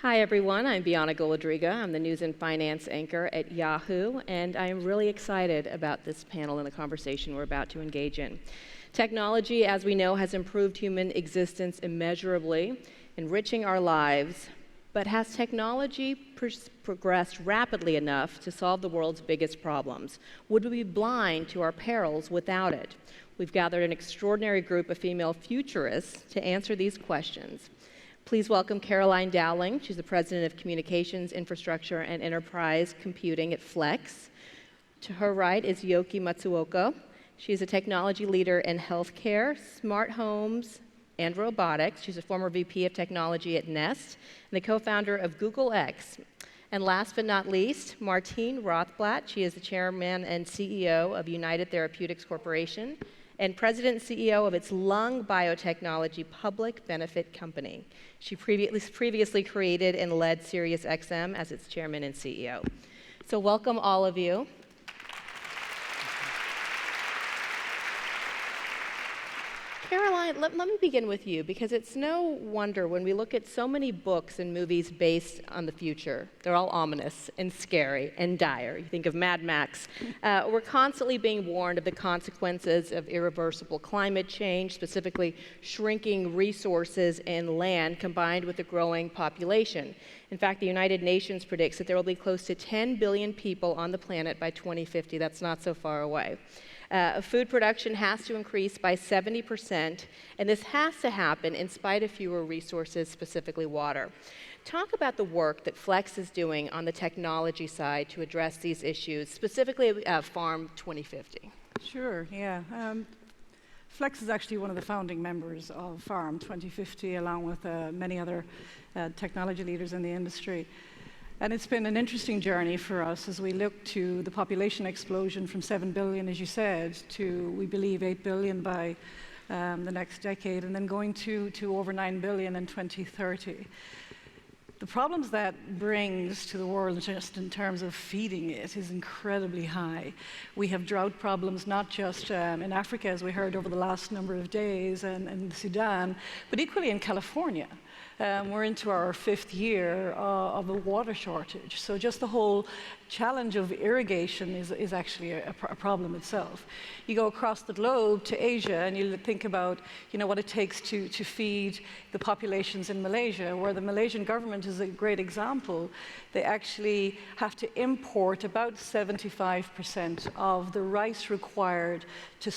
Hi everyone, I'm Bianna Golodryga. I'm the news and finance anchor at Yahoo, and I am really excited about this panel and the conversation we're about to engage in. Technology, as we know, has improved human existence immeasurably, enriching our lives, but has technology progressed rapidly enough to solve the world's biggest problems? Would we be blind to our perils without it? We've gathered an extraordinary group of female futurists to answer these questions. Please welcome Caroline Dowling. She's the President of Communications, Infrastructure, and Enterprise Computing at Flex. To her right is Yoky Matsuok. She is a technology leader in healthcare, smart homes, and robotics. She's a former VP of Technology at Nest and the co-founder of Google X. And last but not least, Martine Rothblatt. She is the Chairman and CEO of United Therapeutics Corporation and President and CEO of its lung biotechnology public benefit company. She previously created and led SiriusXM as its chairman and CEO. So welcome all of you. Caroline, let me begin with you, because it's no wonder when we look at so many books and movies based on the future, they're all ominous and scary and dire. You think of Mad Max. We're constantly being warned of the consequences of irreversible climate change, specifically shrinking resources and land combined with a growing population. In fact, the United Nations predicts that there will be close to 10 billion people on the planet by 2050. That's not so far away. Food production has to increase by 70%, and this has to happen in spite of fewer resources, specifically water. Talk about the work that Flex is doing on the technology side to address these issues, specifically Farm 2050. Sure, yeah. Flex is actually one of the founding members of Farm 2050, along with many other technology leaders in the industry. And it's been an interesting journey for us as we look to the population explosion from 7 billion, as you said, to, we believe, 8 billion by the next decade, and then going to over 9 billion in 2030. The problems that brings to the world just in terms of feeding it is incredibly high. We have drought problems not just in Africa, as we heard over the last number of days, and Sudan, but equally in California. We're into our 5th year of a water shortage. So just the whole challenge of irrigation is actually a problem itself. You go across the globe to Asia and you think about what it takes to feed the populations in Malaysia, where the Malaysian government is a great example. They actually have to import about 75% of the rice required to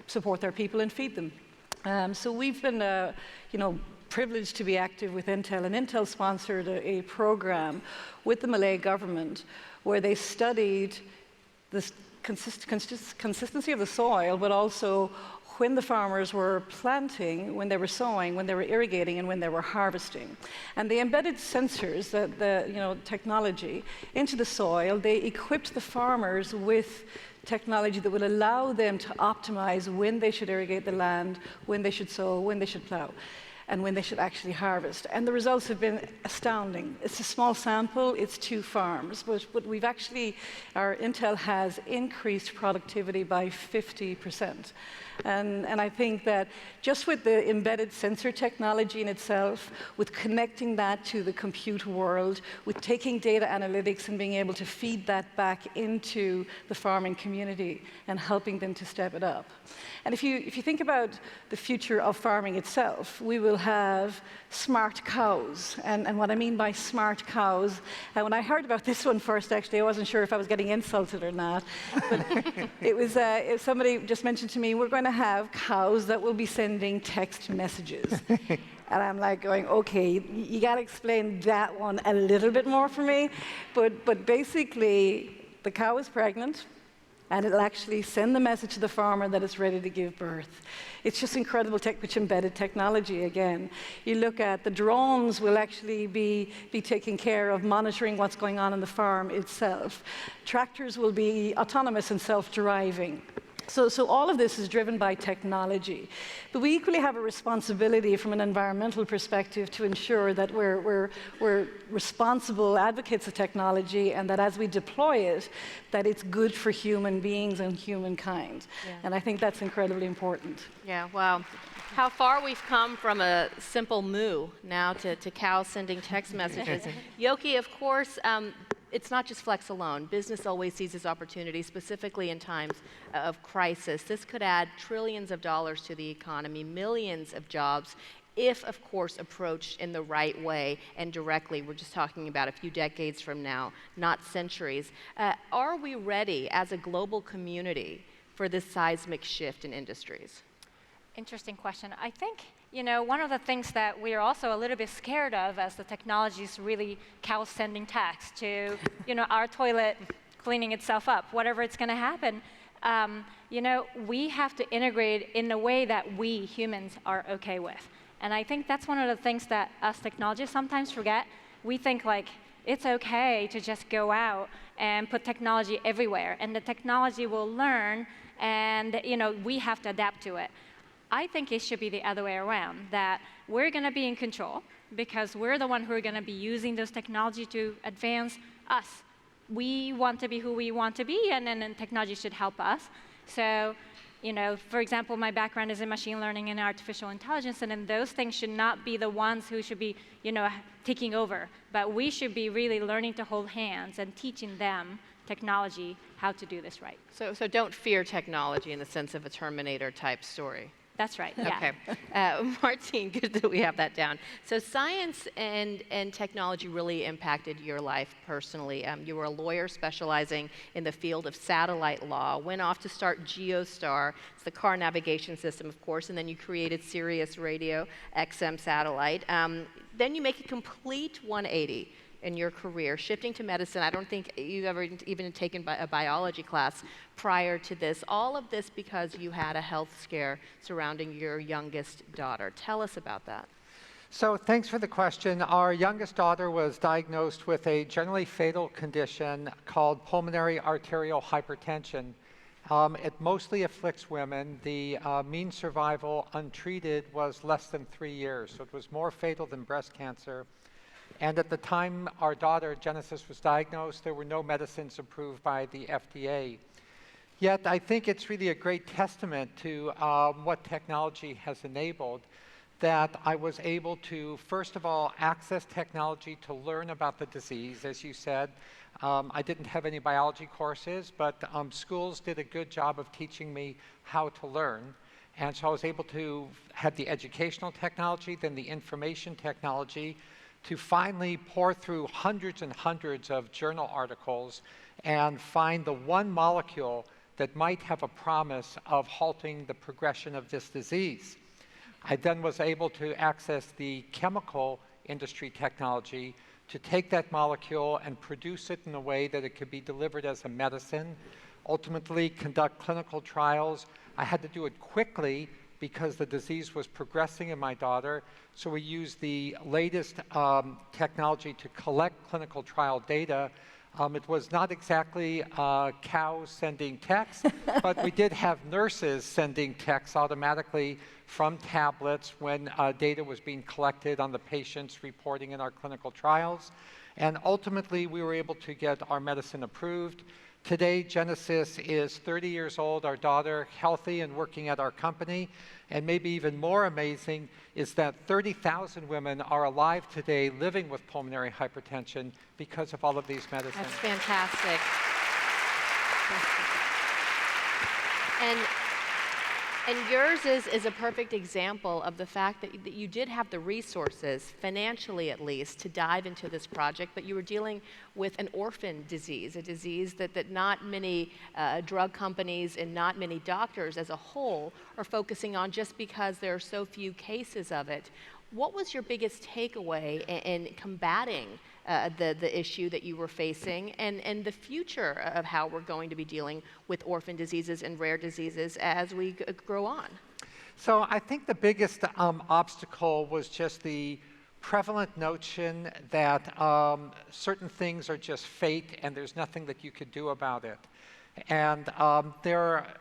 support their people and feed them. So we've been, privileged to be active with Intel, and Intel sponsored a program with the Malay government where they studied the consistency of the soil, but also when the farmers were planting, when they were sowing, when they were irrigating, and when they were harvesting. And they embedded sensors, technology, into the soil. They equipped the farmers with technology that would allow them to optimize when they should irrigate the land, when they should sow, when they should plow, and when they should actually harvest. And the results have been astounding. It's a small sample, it's 2 farms, but our Intel has increased productivity by 50%. And I think that just with the embedded sensor technology in itself, with connecting that to the compute world, with taking data analytics and being able to feed that back into the farming community and helping them to step it up. And if you think about the future of farming itself, we will have smart cows. And what I mean by smart cows, and when I heard about this one first, actually, I wasn't sure if I was getting insulted or not. But it was somebody just mentioned to me, we're going to have cows that will be sending text messages. And I'm like going, okay, you got to explain that one a little bit more for me. But basically, the cow is pregnant, and it'll actually send the message to the farmer that it's ready to give birth. It's just incredible which embedded technology again. You look at the drones will actually be taking care of monitoring what's going on in the farm itself. Tractors will be autonomous and self-driving. So all of this is driven by technology. But we equally have a responsibility from an environmental perspective to ensure that we're responsible advocates of technology, and that as we deploy it, that it's good for human beings and humankind. Yeah. And I think that's incredibly important. Yeah, wow. How far we've come from a simple moo now to cows sending text messages. Yoky, of course, it's not just Flex alone. Business always seizes opportunities, specifically in times of crisis. This could add trillions of dollars to the economy, millions of jobs, if, of course, approached in the right way and directly. We're just talking about a few decades from now, not centuries. Are we ready as a global community for this seismic shift in industries? Interesting question. I think, one of the things that we are also a little bit scared of as the technology is really cows sending text to, our toilet cleaning itself up, whatever it's going to happen. We have to integrate in a way that we humans are okay with. And I think that's one of the things that us technologists sometimes forget. We think like, it's okay to just go out and put technology everywhere, and the technology will learn, and we have to adapt to it. I think it should be the other way around, that we're going to be in control because we're the one who are going to be using those technology to advance us. We want to be who we want to be, and then technology should help us. So, for example, my background is in machine learning and artificial intelligence, and then those things should not be the ones who should be, taking over. But we should be really learning to hold hands and teaching them technology how to do this right. So don't fear technology in the sense of a Terminator type story. That's right, yeah. Okay. Martine, good that we have that down. So science and technology really impacted your life personally. You were a lawyer specializing in the field of satellite law, went off to start GeoStar. It's the car navigation system, of course, and then you created Sirius Radio, XM Satellite. Then you make a complete 180 in your career, shifting to medicine. I don't think you've ever even taken a biology class prior to this. All of this because you had a health scare surrounding your youngest daughter. Tell us about that. So thanks for the question. Our youngest daughter was diagnosed with a generally fatal condition called pulmonary arterial hypertension. It mostly afflicts women. The mean survival untreated was less than 3 years, so it was more fatal than breast cancer. And at the time our daughter, Genesis, was diagnosed, there were no medicines approved by the FDA. Yet I think it's really a great testament to what technology has enabled, that I was able to, first of all, access technology to learn about the disease. As you said, I didn't have any biology courses, but schools did a good job of teaching me how to learn. And so I was able to have the educational technology, then the information technology, to finally pour through hundreds and hundreds of journal articles and find the one molecule that might have a promise of halting the progression of this disease. I then was able to access the chemical industry technology to take that molecule and produce it in a way that it could be delivered as a medicine, ultimately conduct clinical trials. I had to do it quickly because the disease was progressing in my daughter. So we used the latest technology to collect clinical trial data. It was not exactly cows sending texts, but we did have nurses sending texts automatically from tablets when data was being collected on the patients reporting in our clinical trials. And ultimately, we were able to get our medicine approved. Today, Genesis is 30 years old, our daughter, healthy and working at our company. And maybe even more amazing is that 30,000 women are alive today living with pulmonary hypertension because of all of these medicines. That's fantastic. And yours is a perfect example of the fact that you did have the resources, financially at least, to dive into this project, but you were dealing with an orphan disease, a disease that not many drug companies and not many doctors as a whole are focusing on just because there are so few cases of it. What was your biggest takeaway in combating the issue that you were facing and the future of how we're going to be dealing with orphan diseases and rare diseases as we grow on? So I think the biggest obstacle was just the prevalent notion that certain things are just fate and there's nothing that you could do about it. And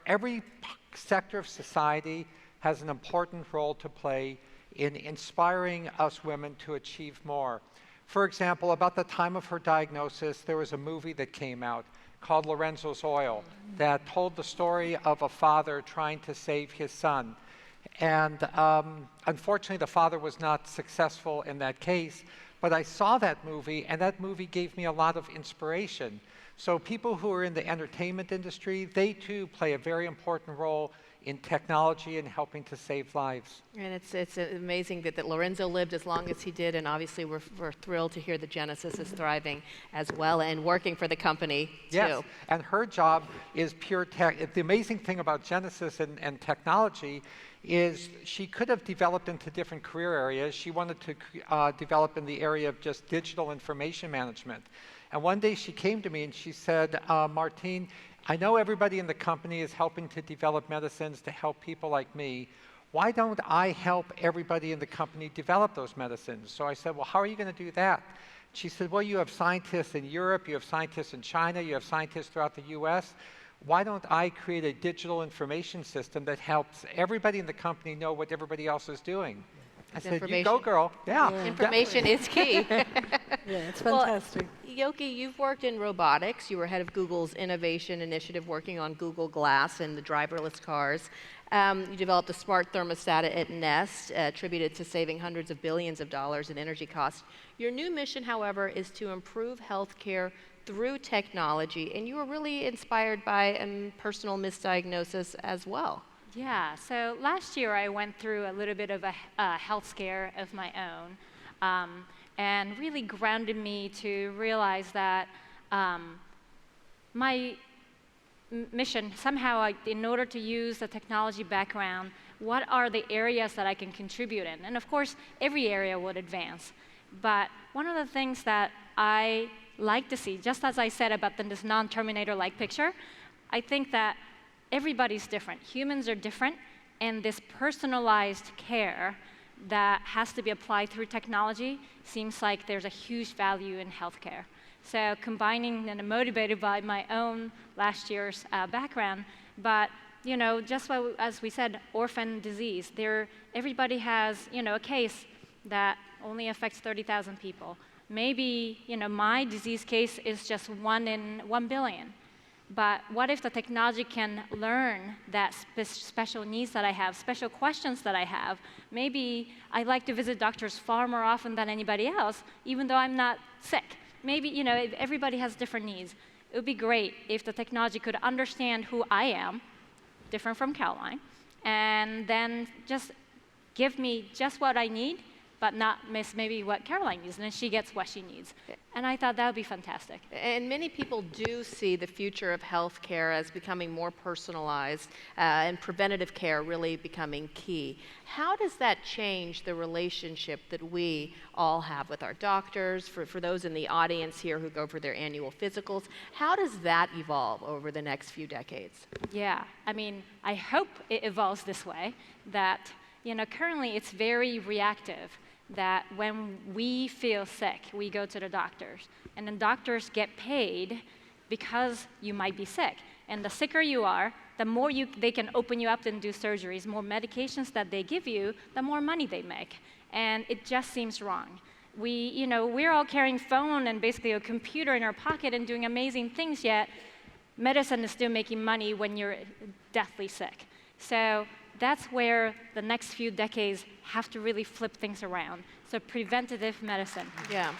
every sector of society has an important role to play in inspiring us women to achieve more. For example, about the time of her diagnosis, there was a movie that came out called Lorenzo's Oil that told the story of a father trying to save his son. And unfortunately, the father was not successful in that case, but I saw that movie, and that movie gave me a lot of inspiration. So people who are in the entertainment industry, they too play a very important role in technology and helping to save lives. And it's amazing that Lorenzo lived as long as he did, and obviously we're thrilled to hear that Genesis is thriving as well and working for the company too. Yes, and her job is pure tech. The amazing thing about Genesis and technology is she could have developed into different career areas. She wanted to develop in the area of just digital information management. And one day she came to me and she said, Martine, I know everybody in the company is helping to develop medicines to help people like me. Why don't I help everybody in the company develop those medicines? So I said, well, how are you going to do that? She said, well, you have scientists in Europe, you have scientists in China, you have scientists throughout the US. Why don't I create a digital information system that helps everybody in the company know what everybody else is doing? I said, you go, girl. Yeah. Information is key. Yeah, it's fantastic. Well, Yoky, you've worked in robotics. You were head of Google's innovation initiative working on Google Glass and the driverless cars. You developed a smart thermostat at Nest, attributed to saving hundreds of billions of dollars in energy costs. Your new mission, however, is to improve healthcare through technology, and you were really inspired by personal misdiagnosis as well. Yeah, so last year I went through a little bit of a health scare of my own, and really grounded me to realize that my mission, somehow, in order to use the technology background, what are the areas that I can contribute in? And of course, every area would advance. But one of the things that I like to see, just as I said about this non-Terminator-like picture, I think that everybody's different. Humans are different, and this personalized care that has to be applied through technology seems like there's a huge value in healthcare. So combining and motivated by my own last year's background, but just as we said, orphan disease. Everybody has a case that only affects 30,000 people. Maybe my disease case is just 1 in 1 billion. But what if the technology can learn that special needs that I have, special questions that I have? Maybe I like to visit doctors far more often than anybody else, even though I'm not sick. Maybe, everybody has different needs. It would be great if the technology could understand who I am, different from Caroline, and then just give me just what I need, but not miss maybe what Caroline needs, and then she gets what she needs. And I thought that would be fantastic. And many people do see the future of healthcare as becoming more personalized and preventative care really becoming key. How does that change the relationship that we all have with our doctors, for those in the audience here who go for their annual physicals? How does that evolve over the next few decades? Yeah, I hope it evolves this way, that currently it's very reactive, that when we feel sick, we go to the doctors. And then doctors get paid because you might be sick. And the sicker you are, the more they can open you up and do surgeries, more medications that they give you, the more money they make. And it just seems wrong. We're all carrying phone and basically a computer in our pocket and doing amazing things, yet medicine is still making money when you're deathly sick. So that's where the next few decades have to really flip things around. So preventative medicine. Yeah.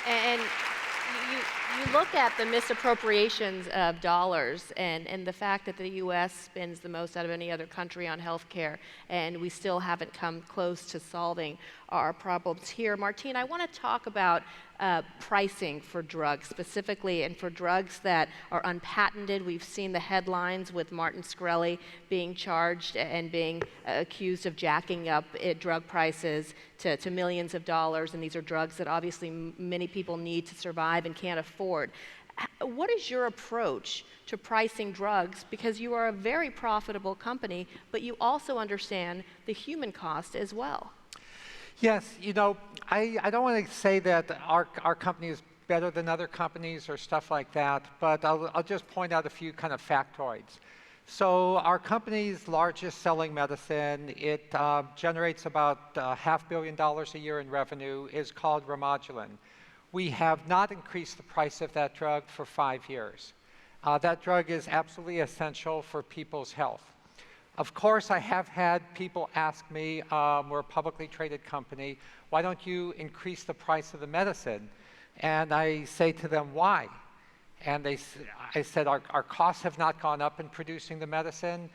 And you look at the misappropriations of dollars and the fact that the U.S. spends the most out of any other country on healthcare, and we still haven't come close to solving our problems here. Martine, I want to talk about pricing for drugs specifically, and for drugs that are unpatented. We've seen the headlines with Martin Shkreli being charged and being accused of jacking up drug prices to millions of dollars, and these are drugs that obviously many people need to survive and can't afford. What is your approach to pricing drugs? Because you are a very profitable company, but you also understand the human cost as well. Yes, I don't want to say that our company is better than other companies or stuff like that, but I'll just point out a few kind of factoids. So our company's largest selling medicine, it generates about $500 million a year in revenue, is called Remodulin. We have not increased the price of that drug for 5 years. That drug is absolutely essential for people's health. Of course, I have had people ask me, we're a publicly traded company, why don't you increase the price of the medicine? And I say to them, why? And I said, our costs have not gone up in producing the medicine.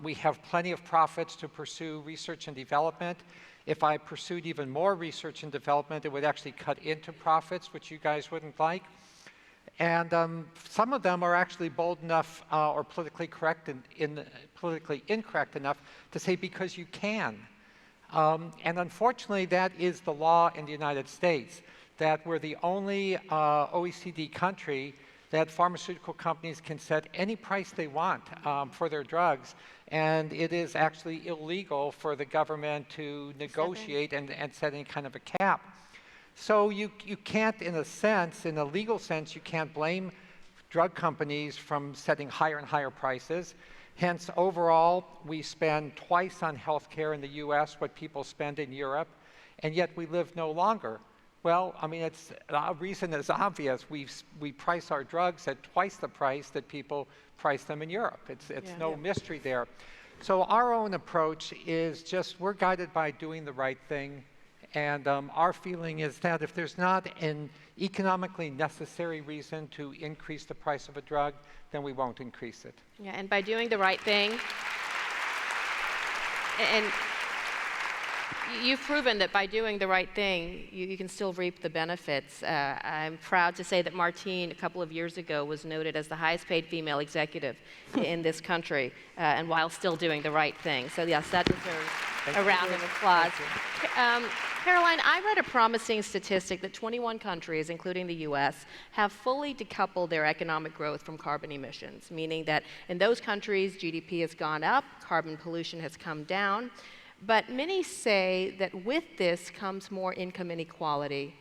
We have plenty of profits to pursue research and development. If I pursued even more research and development, it would actually cut into profits, which you guys wouldn't like. And some of them are actually bold enough or politically incorrect enough to say, because you can. And unfortunately, that is the law in the United States, that we're the only OECD country that pharmaceutical companies can set any price they want for their drugs, and it is actually illegal for the government to negotiate and set any kind of a cap. So you can't, in a sense, in a legal sense, you can't blame drug companies from setting higher and higher prices. Hence, overall, we spend twice on healthcare in the US what people spend in Europe, and yet we live no longer. Well, I mean, a reason is obvious. We price our drugs at twice the price that people price them in Europe. It's no mystery there. So our own approach is just, we're guided by doing the right thing. And our feeling is that if there's not an economically necessary reason to increase the price of a drug, then we won't increase it. Yeah, and by doing the right thing, and you've proven that by doing the right thing, you can still reap the benefits. I'm proud to say that Martine, a couple of years ago, was noted as the highest paid female executive in this country, and while still doing the right thing. So yes, that deserves a round of applause. Caroline, I read a promising statistic that 21 countries, including the US, have fully decoupled their economic growth from carbon emissions, meaning that in those countries, GDP has gone up, carbon pollution has come down. But many say that with this comes more income inequality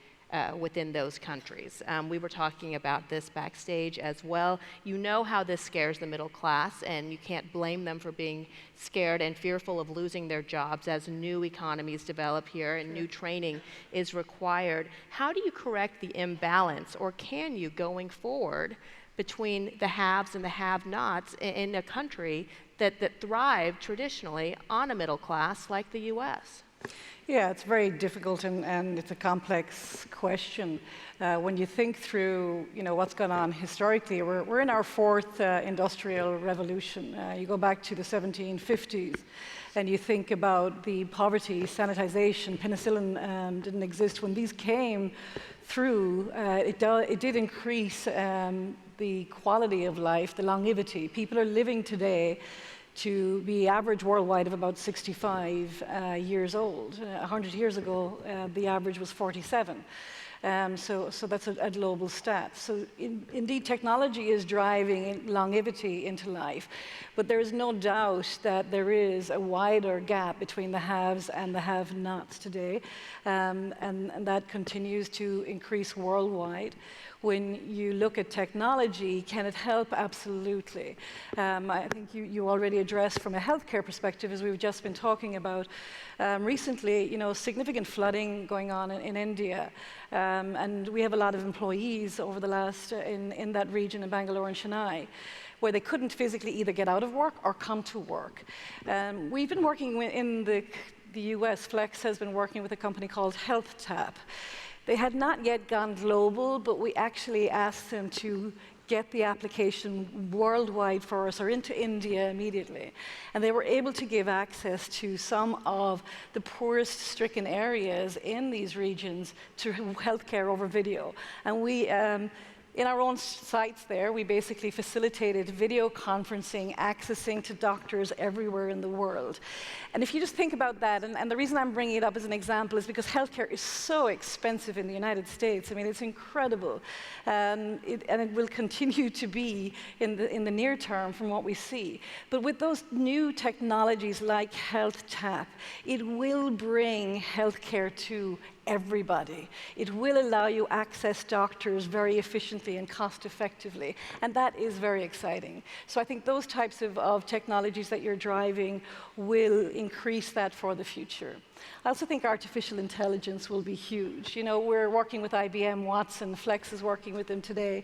within those countries. We were talking about this backstage as well. You know how this scares the middle class, and you can't blame them for being scared and fearful of losing their jobs as new economies develop here and new training is required. How do you correct the imbalance, or can you, going forward, between the haves and the have-nots in a country that thrived traditionally on a middle class like the US? Yeah, it's very difficult and it's a complex question. When you think through, what's gone on historically, we're in our fourth industrial revolution. You go back to the 1750s and you think about the poverty, sanitization, penicillin didn't exist. When these came through, it did increase the quality of life, the longevity. People are living today to be average worldwide of about 65 years old. 100 years ago, the average was 47. So that's a global stat. So indeed, technology is driving longevity into life, but there is no doubt that there is a wider gap between the haves and the have-nots today, and that continues to increase worldwide. When you look at technology, can it help? Absolutely. I think you already addressed from a healthcare perspective, as we've just been talking about. Recently, significant flooding going on in India, and we have a lot of employees over the last, in that region in Bangalore and Chennai, where they couldn't physically either get out of work or come to work. We've been working in the US, Flex has been working with a company called HealthTap. They had not yet gone global, but we actually asked them to get the application worldwide for us or into India immediately. And they were able to give access to some of the poorest stricken areas in these regions to healthcare over video. And we, in our own sites there, we basically facilitated video conferencing, accessing to doctors everywhere in the world. And if you just think about that, and the reason I'm bringing it up as an example is because healthcare is so expensive in the United States. I mean, it's incredible. And it will continue to be in the near term from what we see. But with those new technologies like HealthTap, it will bring healthcare to everybody. It will allow you access doctors very efficiently and cost effectively, and that is very exciting. So I think those types of technologies that you're driving will increase that for the future. I also think artificial intelligence will be huge. You know, we're working with IBM Watson, Flex is working with them today.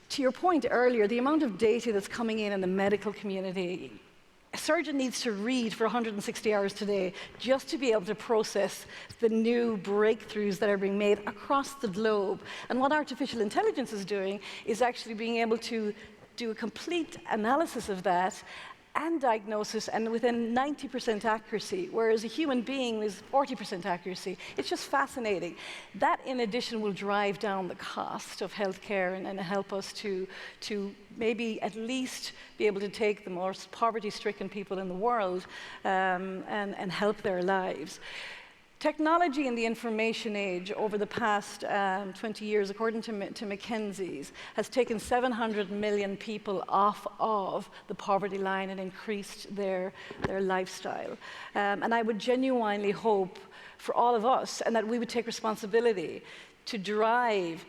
To your point earlier, the amount of data that's coming in the medical community, a surgeon needs to read for 160 hours today just to be able to process the new breakthroughs that are being made across the globe. And what artificial intelligence is doing is actually being able to do a complete analysis of that and diagnosis, and within 90% accuracy, whereas a human being is 40% accuracy. It's just fascinating. That, in addition, will drive down the cost of healthcare and help us to maybe at least be able to take the most poverty-stricken people in the world and help their lives. Technology in the information age over the past 20 years, according to McKinsey's, has taken 700 million people off of the poverty line and increased their lifestyle. And I would genuinely hope for all of us, and that we would take responsibility to drive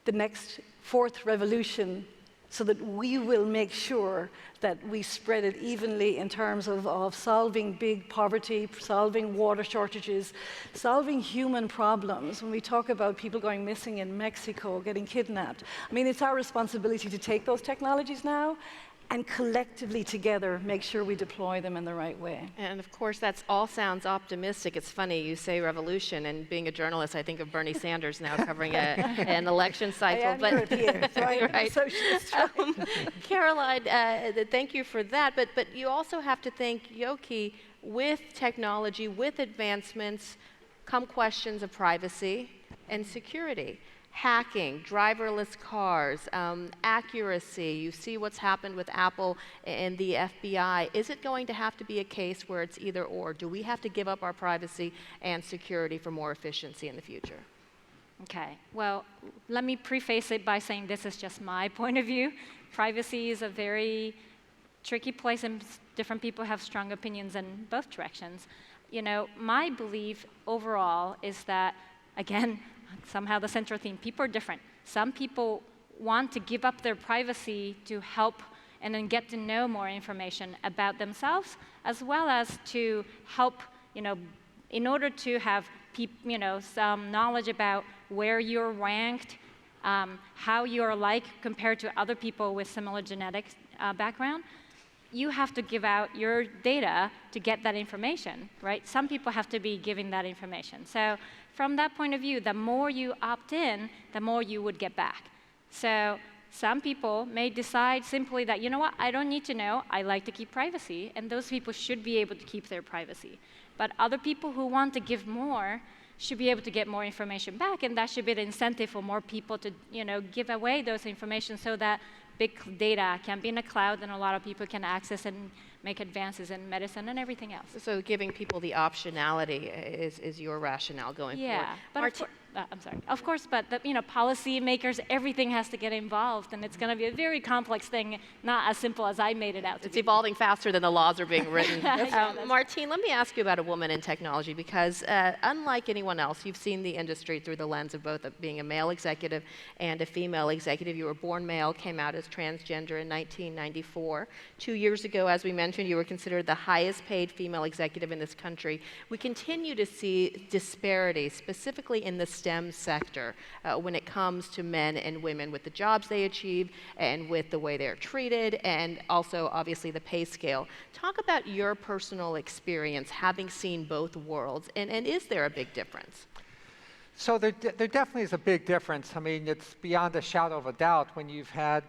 the next fourth revolution so that we will make sure that we spread it evenly in terms of solving big poverty, solving water shortages, solving human problems. When we talk about people going missing in Mexico, getting kidnapped, I mean, it's our responsibility to take those technologies now and collectively together make sure we deploy them in the right way. And of course, that all sounds optimistic. It's funny, you say revolution, and being a journalist, I think of Bernie Sanders now covering an election cycle. I am European, so I'm right. a socialist. Caroline, thank you for that, but you also have to think, Yoky, with technology, with advancements, come questions of privacy and security. Hacking, driverless cars, accuracy. You see what's happened with Apple and the FBI. Is it going to have to be a case where it's either or? Do we have to give up our privacy and security for more efficiency in the future? Okay, well, let me preface it by saying this is just my point of view. Privacy is a very tricky place, and different people have strong opinions in both directions. You know, my belief overall is that, again, somehow the central theme, people are different. Some people want to give up their privacy to help and then get to know more information about themselves, as well as to help, you know, in order to have some knowledge about where you're ranked, how you're like compared to other people with similar genetic background. You have to give out your data to get that information, right? Some people have to be giving that information. So from that point of view, the more you opt in, the more you would get back. So some people may decide simply that, you know what, I don't need to know, I like to keep privacy, and those people should be able to keep their privacy. But other people who want to give more should be able to get more information back, and that should be the incentive for more people to, you know, give away those information so that big data can be in the cloud and a lot of people can access and make advances in medicine and everything else. So giving people the optionality is your rationale going forward. But I'm sorry. Of course, but policymakers, everything has to get involved, and it's going to be a very complex thing, not as simple as I made it out to be. It's evolving faster than the laws are being written. Martine, let me ask you about a woman in technology, because unlike anyone else, you've seen the industry through the lens of both being a male executive and a female executive. You were born male, came out as transgender in 1994. 2 years ago, as we mentioned, you were considered the highest paid female executive in this country. We continue to see disparities, specifically in the STEM sector, when it comes to men and women, with the jobs they achieve and with the way they're treated, and also obviously the pay scale. Talk about your personal experience having seen both worlds, and is there a big difference? So there definitely is a big difference. I mean, it's beyond a shadow of a doubt when you've had,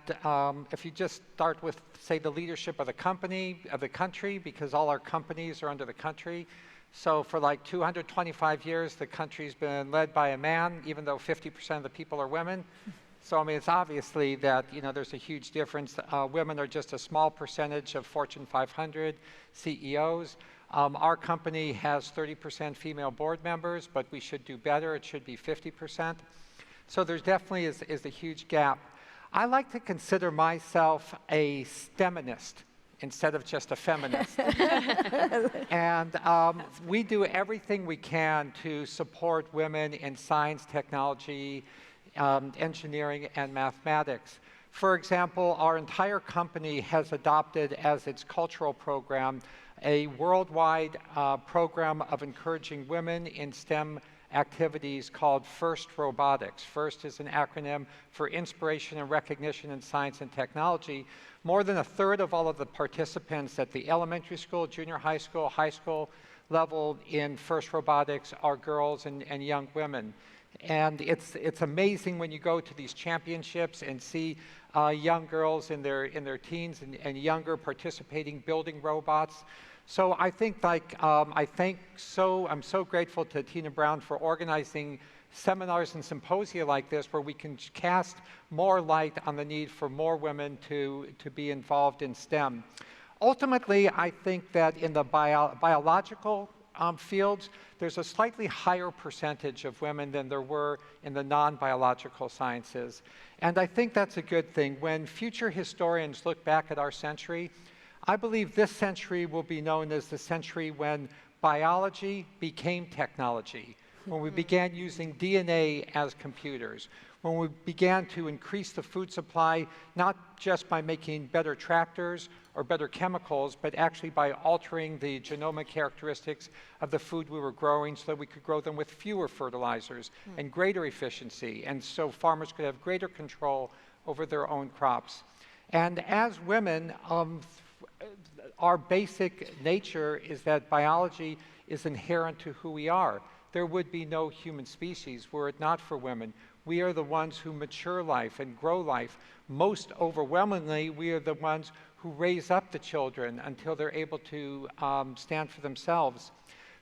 if you just start with, say, the leadership of the company, of the country, because all our companies are under the country. So for like 225 years, the country's been led by a man, even though 50% of the people are women. So I mean, it's obviously that, you know, there's a huge difference. Women are just a small percentage of Fortune 500 CEOs. Our company has 30% female board members, but we should do better. It should be 50%. So there's definitely is a huge gap. I like to consider myself a STEMinist, instead of just a feminist. And we do everything we can to support women in science, technology, engineering, and mathematics. For example, our entire company has adopted as its cultural program a worldwide program of encouraging women in STEM activities called FIRST Robotics. FIRST is an acronym for Inspiration and Recognition in Science and Technology. More than a third of all of the participants at the elementary school, junior high school level in FIRST Robotics are girls and young women. And it's amazing when you go to these championships and see young girls in their teens and younger participating, building robots. So I think I'm so grateful to Tina Brown for organizing seminars and symposia like this where we can cast more light on the need for more women to be involved in STEM. Ultimately, I think that in the biological fields, there's a slightly higher percentage of women than there were in the non-biological sciences. And I think that's a good thing. When future historians look back at our century, I believe this century will be known as the century when biology became technology, when we began using DNA as computers, when we began to increase the food supply, not just by making better tractors or better chemicals, but actually by altering the genomic characteristics of the food we were growing so that we could grow them with fewer fertilizers and greater efficiency, and so farmers could have greater control over their own crops. And as women, our basic nature is that biology is inherent to who we are. There would be no human species were it not for women. We are the ones who mature life and grow life. Most overwhelmingly, we are the ones who raise up the children until they're able to stand for themselves.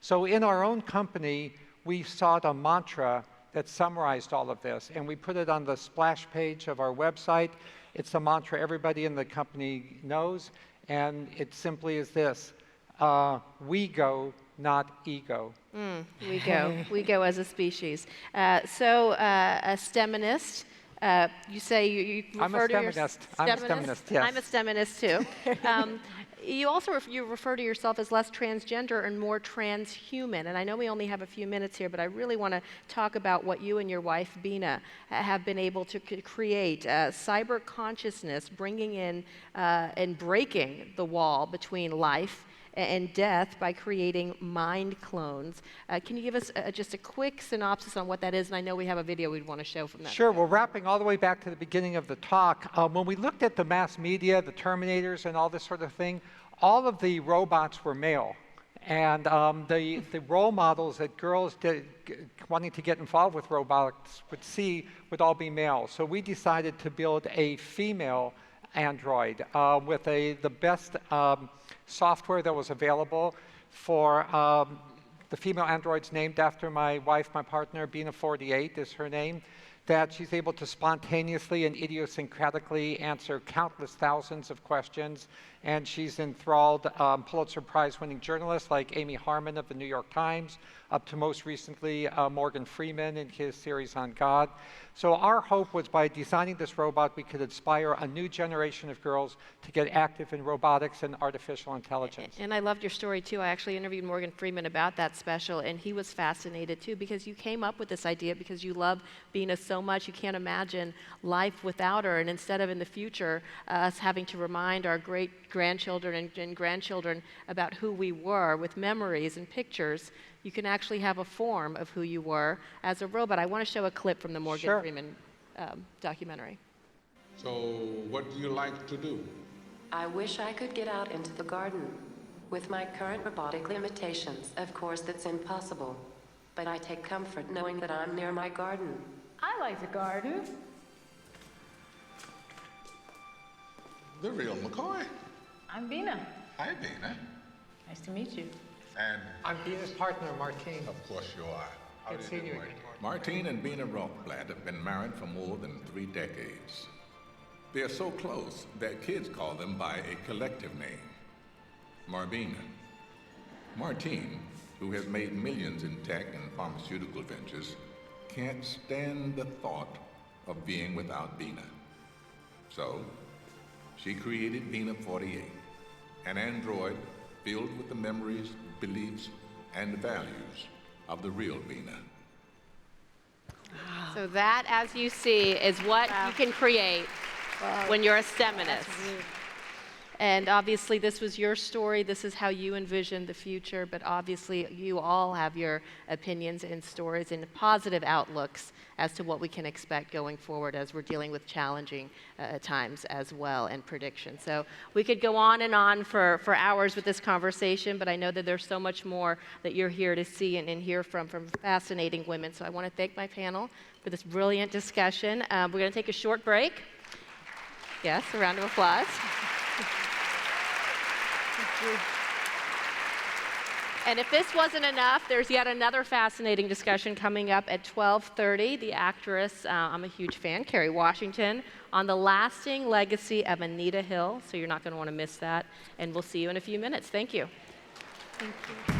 So in our own company, we sought a mantra that summarized all of this, and we put it on the splash page of our website. It's a mantra everybody in the company knows, and it simply is this: we go, not ego. We go as a species. A STEMinist, you say you refer to yourself. I'm a STEMinist, yes. I'm a STEMinist too. You also you refer to yourself as less transgender and more transhuman. And I know we only have a few minutes here, but I really want to talk about what you and your wife, Bianna, have been able to create. Cyber consciousness, bringing in and breaking the wall between life and death by creating mind clones. Can you give us just a quick synopsis on what that is? And I know we have a video we'd want to show from that. Sure. Well, wrapping all the way back to the beginning of the talk, when we looked at the mass media, the Terminators and all this sort of thing, all of the robots were male. And the role models that girls wanting to get involved with robotics would all be male. So we decided to build a female android with the best software that was available for the female androids, named after my wife, my partner. Bianna 48 is her name. That she's able to spontaneously and idiosyncratically answer countless thousands of questions, and she's enthralled Pulitzer Prize-winning journalists like Amy Harmon of the New York Times, up to most recently Morgan Freeman in his series on God. So our hope was by designing this robot, we could inspire a new generation of girls to get active in robotics and artificial intelligence. And I loved your story too. I actually interviewed Morgan Freeman about that special, and he was fascinated too, because you came up with this idea because you love Bianna so much. You can't imagine life without her, and instead of in the future us having to remind our great-grandchildren and grandchildren about who we were with memories and pictures, you can actually have a form of who you were as a robot. I want to show a clip from the Morgan Freeman documentary. So what do you like to do? I wish I could get out into the garden. With my current robotic limitations, of course that's impossible. But I take comfort knowing that I'm near my garden. I like the garden. The real McCoy. I'm Bianna. Hi, Bianna. Nice to meet you. And I'm Bianna's partner, Martine. of course you are. How Good do seeing do, you Martine? again. Martine and Bianna Rothblatt have been married for more than 3 decades. They are so close that kids call them by a collective name, Marbina. Martine, who has made millions in tech and pharmaceutical ventures, can't stand the thought of being without Bianna. So, she created Bianna 48, an android filled with the memories, beliefs, and values of the real Bianna. So that, as you see, is what you can create when you're a STEMinist. And obviously, this was your story. This is how you envisioned the future. But obviously, you all have your opinions and stories and positive outlooks as to what we can expect going forward as we're dealing with challenging times as well and predictions. So we could go on and on for hours with this conversation, but I know that there's so much more that you're here to see and hear from fascinating women. So I want to thank my panel for this brilliant discussion. We're going to take a short break. Yes, a round of applause. And if this wasn't enough, there's yet another fascinating discussion coming up at 12:30. The actress, I'm a huge fan, Kerry Washington, on the lasting legacy of Anita Hill. So you're not going to want to miss that. And we'll see you in a few minutes. Thank you. Thank you.